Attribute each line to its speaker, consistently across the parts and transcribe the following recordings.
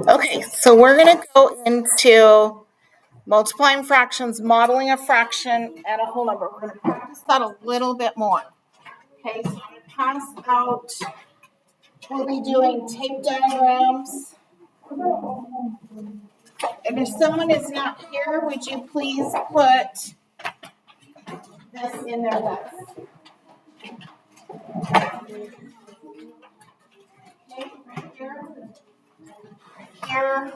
Speaker 1: Okay, so we're going to go into multiplying fractions, modeling a fraction, and a whole number. We're going to practice that a little bit more. Okay, so I'm going to pass out, we'll be doing tape diagrams. And if someone is not here, would you please put this in their list? Okay, right here. Here.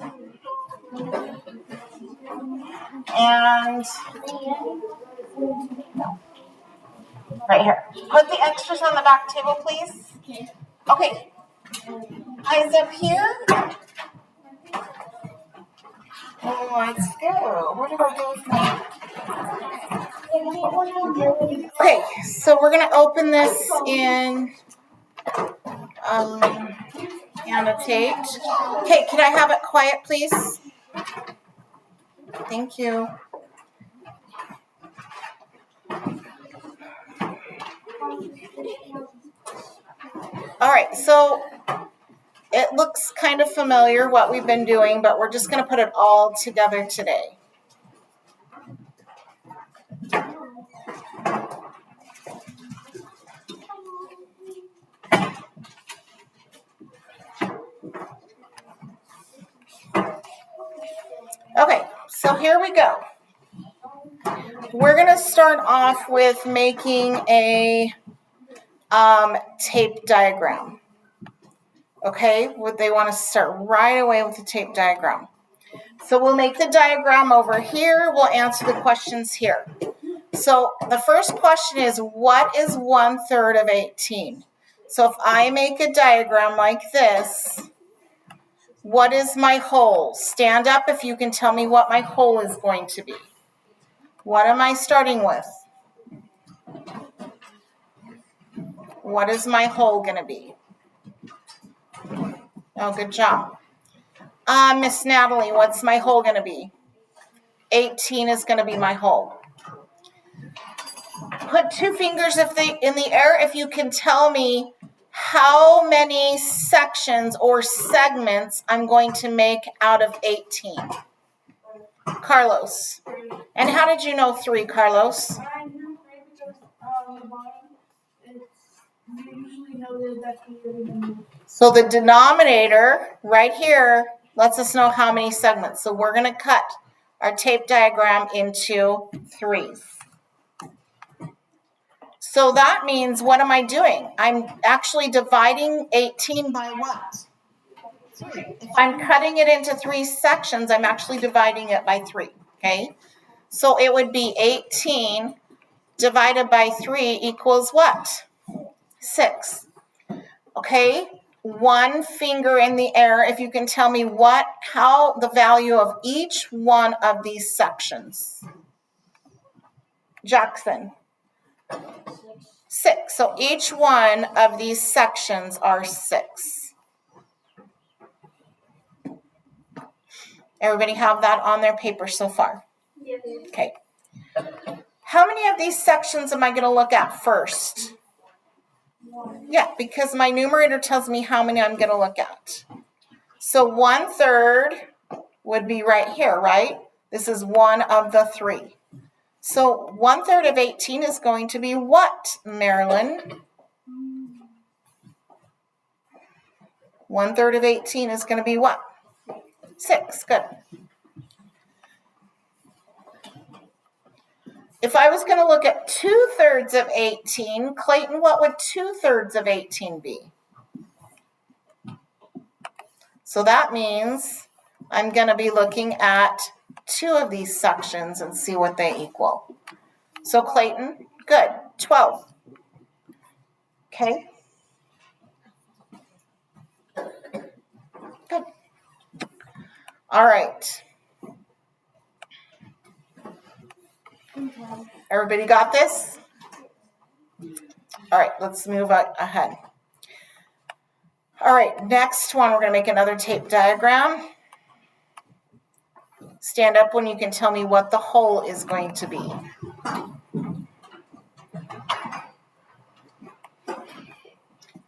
Speaker 1: And right here. Put the extras on the back table, please. Okay. Eyes up here. Oh, let's go. Where did I go from? Okay, so we're going to open this in annotate. Okay, can I have it quiet, please? Thank you. All right, so it looks kind of familiar what we've been doing, but we're just going to put it all together today. Okay, so here we go. We're going to start off with making a tape diagram. Okay, they want to start right away with the tape diagram. So we'll make the diagram over here. We'll answer the questions here. So the first question is, what is 1/3 of 18? So if I make a diagram like this, what is my whole? Stand up if you can tell me what my whole is going to be. What am I starting with? What is my whole going to be? Oh, good job. Miss Natalie, what's my whole going to be? 18 is going to be my whole. Put two fingers in the air if you can tell me how many sections or segments I'm going to make out of 18. Carlos. And how did you know 3, Carlos?
Speaker 2: I knew 3 because the bottom, you usually know that.
Speaker 1: So the denominator right here lets us know how many segments. So we're going to cut our tape diagram into 3s. So that means, what am I doing? I'm actually dividing 18 by what? 3. If I'm cutting it into 3 sections, I'm actually dividing it by 3, okay? So it would be 18 divided by 3 equals what? 6. Okay? One finger in the air if you can tell me how the value of each one of these sections. Jackson. 6. So each one of these sections are 6. Everybody have that on their paper so far?
Speaker 2: Yes.
Speaker 1: Okay. How many of these sections am I going to look at first?
Speaker 2: 1.
Speaker 1: Yeah, because my numerator tells me how many I'm going to look at. So 1/3 would be right here, right? This is one of the 3. So 1/3 of 18 is going to be what, Marilyn? 1/3 of 18 is going to be what? 6. Good. If I was going to look at 2/3 of 18, Clayton, what would 2/3 of 18 be? So that means I'm going to be looking at 2 of these sections and see what they equal. So Clayton, good, 12. Okay. Good. All right. Everybody got this? All right, let's move ahead. All right, next one, we're going to make another tape diagram. Stand up when you can tell me what the whole is going to be.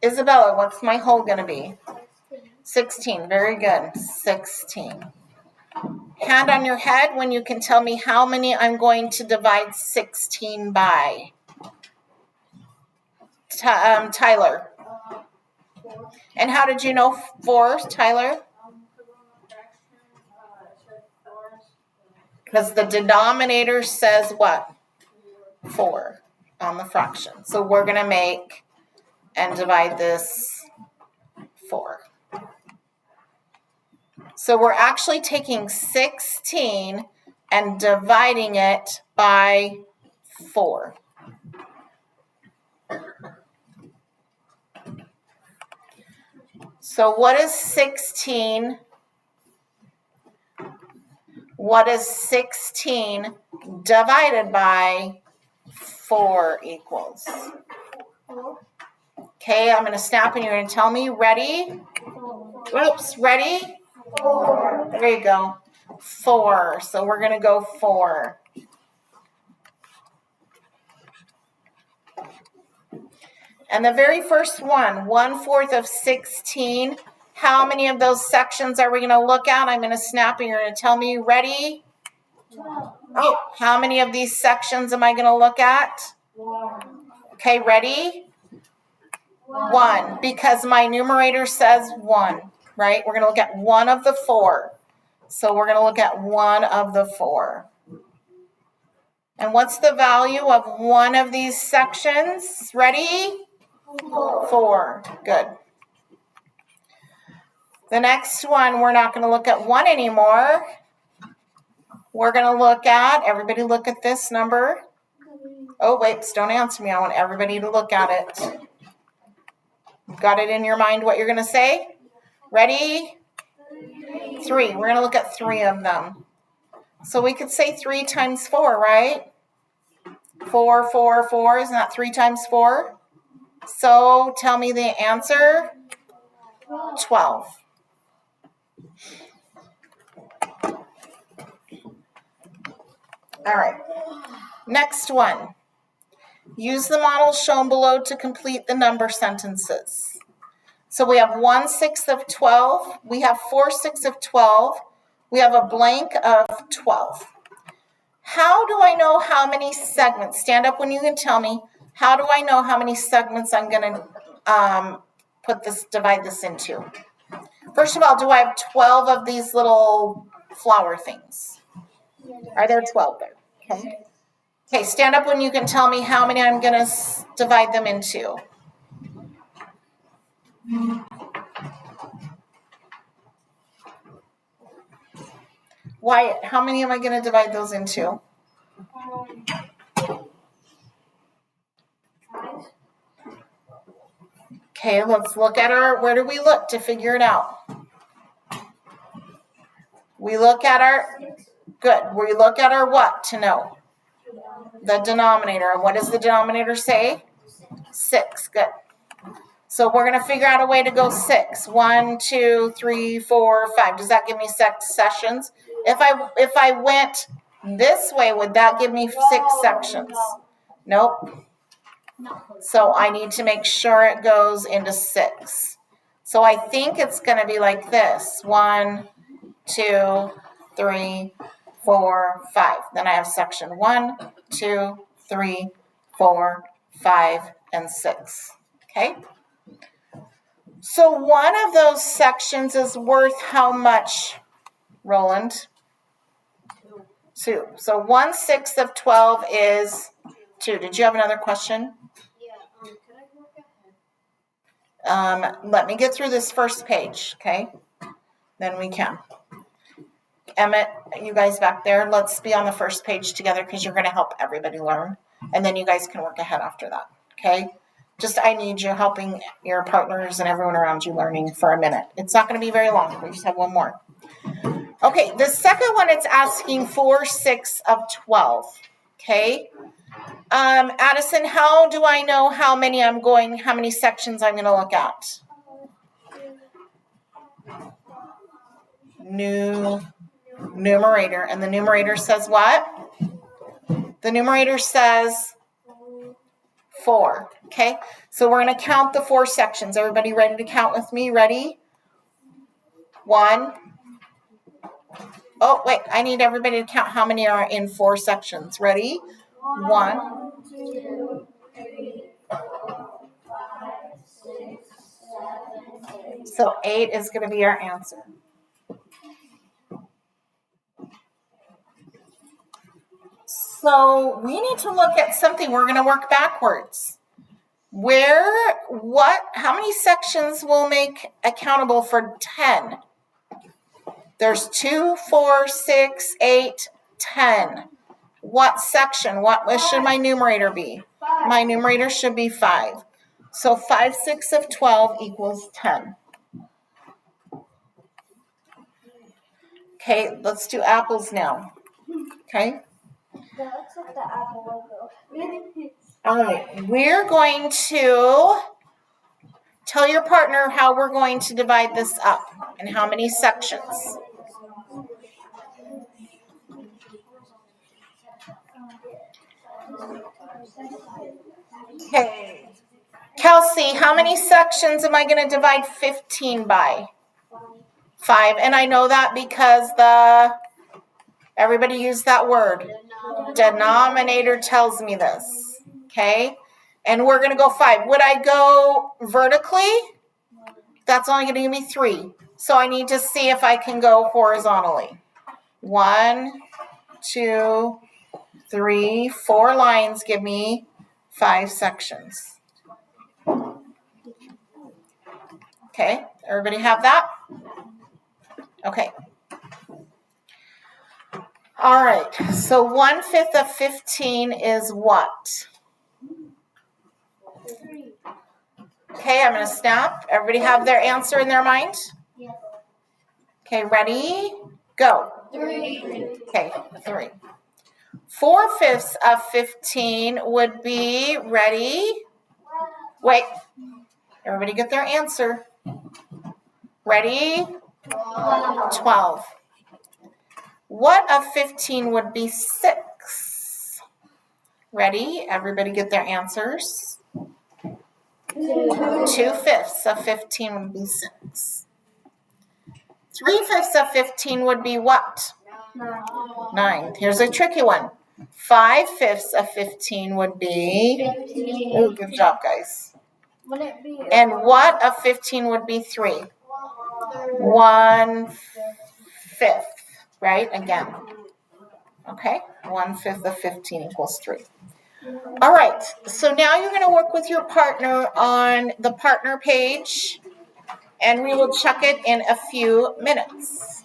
Speaker 1: Isabella, what's my whole going to be? 16. Very good. 16. Hand on your head when you can tell me how many I'm going to divide 16 by. Tyler.
Speaker 2: 4.
Speaker 1: And how did you know 4, Tyler? Because the denominator says what? 4 on the fraction. So we're going to make and divide this 4. So we're actually taking 16 and dividing it by 4. So what is 16? What is 16 divided by 4 equals?
Speaker 2: 4.
Speaker 1: Okay, I'm going to snap and you're going to tell me. Ready?
Speaker 2: 4.
Speaker 1: Oops, ready?
Speaker 2: 4.
Speaker 1: There you go. 4. So we're going to go 4. And the very first one, 1/4 of 16. How many of those sections are we going to look at? I'm going to snap and you're going to tell me. Ready?
Speaker 2: 12.
Speaker 1: Oh, how many of these sections am I going to look at?
Speaker 2: 1.
Speaker 1: Okay, ready? 1, because my numerator says 1, right? We're going to look at one of the 4. So we're going to look at one of the 4. And what's the value of one of these sections? Ready? 4. Good. The next one, we're not going to look at 1 anymore. We're going to look at, everybody look at this number. Oh, wait, don't answer me. I want everybody to look at it. Got it in your mind what you're going to say? Ready? 3. We're going to look at 3 of them. So we could say 3 times 4, right? 4, 4, 4. Isn't that 3 times 4? So tell me the answer. 12. All right. Next one. Use the model shown below to complete the number sentences. So we have 1/6 of 12. We have 4/6 of 12. We have a blank of 12. How do I know how many segments? Stand up when you can tell me. How do I know how many segments I'm going to divide this into? First of all, do I have 12 of these little flower things? Are there 12 there? Okay. Okay, stand up when you can tell me how many I'm going to divide them into. Wyatt, how many am I going to divide those into?
Speaker 2: 5.
Speaker 1: Okay, let's look at where do we look to figure it out? We look at we look at our what to know? The denominator. And what does the denominator say? 6, good. So we're going to figure out a way to go 6. 1, 2, 3, 4, 5. Does that give me 6 sections? If I went this way, would that give me 6 sections? Nope. So I need to make sure it goes into 6. So I think it's going to be like this. 1, 2, 3, 4, 5. Then I have section 1, 2, 3, 4, 5, and 6. Okay? So one of those sections is worth how much, Roland? 2. So 1/6 of 12 is 2. Did you have another question?
Speaker 2: Yeah, could I work ahead?
Speaker 1: Let me get through this first page, okay? Then we can. Emmett, you guys back there, let's be on the first page together because you're going to help everybody learn. And then you guys can work ahead after that, okay? Just I need you helping your partners and everyone around you learning for a minute. It's not going to be very long. We just have one more. Okay, the second one, it's asking 4/6 of 12, okay? Addison, how do I know how many sections I'm going to look at? Numerator. And the numerator says what? The numerator says 4. Okay, so we're going to count the 4 sections. Everybody ready to count with me? Ready? 1. Oh, wait, I need everybody to count how many are in 4 sections. Ready? 1.
Speaker 2: 2, 3, 4, 5, 6, 7, 8.
Speaker 1: So 8 is going to be our answer. So we need to look at something. We're going to work backwards. How many sections will make accountable for 10? There's 2, 4, 6, 8, 10. What section? What should my numerator be?
Speaker 2: 5.
Speaker 1: My numerator should be 5. So 5 6 of 12 equals 10. Okay, let's do apples now. Okay.
Speaker 2: That looks like the Apple logo.
Speaker 1: All right, we're going to tell your partner how we're going to divide this up and how many sections. Okay. Kelsey, how many sections am I going to divide 15 by? 5. And I know that because everybody use that word. Denominator tells me this. Okay. And we're going to go 5. Would I go vertically? That's only going to give me 3. So I need to see if I can go horizontally. 1, 2, 3, 4 lines give me 5 sections. Okay, everybody have that? Okay. All right, so 1/5 of 15 is what?
Speaker 2: 3.
Speaker 1: Okay, I'm going to snap. Everybody have their answer in their mind?
Speaker 2: Yes.
Speaker 1: Okay, ready? Go.
Speaker 2: 3.
Speaker 1: Okay, 3. 4/5 of 15 would be, ready? Wait, everybody get their answer. Ready? 12. What of 15 would be 6? Ready? Everybody get their answers. 2/5 of 15 would be 6. 3/5 of 15 would be what? 9. Here's a tricky one. 5/5 of 15 would be.
Speaker 2: 15.
Speaker 1: Oh, good job, guys.
Speaker 2: Would it be?
Speaker 1: And what of 15 would be 3? 1/5, right? Again. Okay, 1/5 of 15 equals 3. All right, so now you're going to work with your partner on the partner page, and we will check it in a few minutes.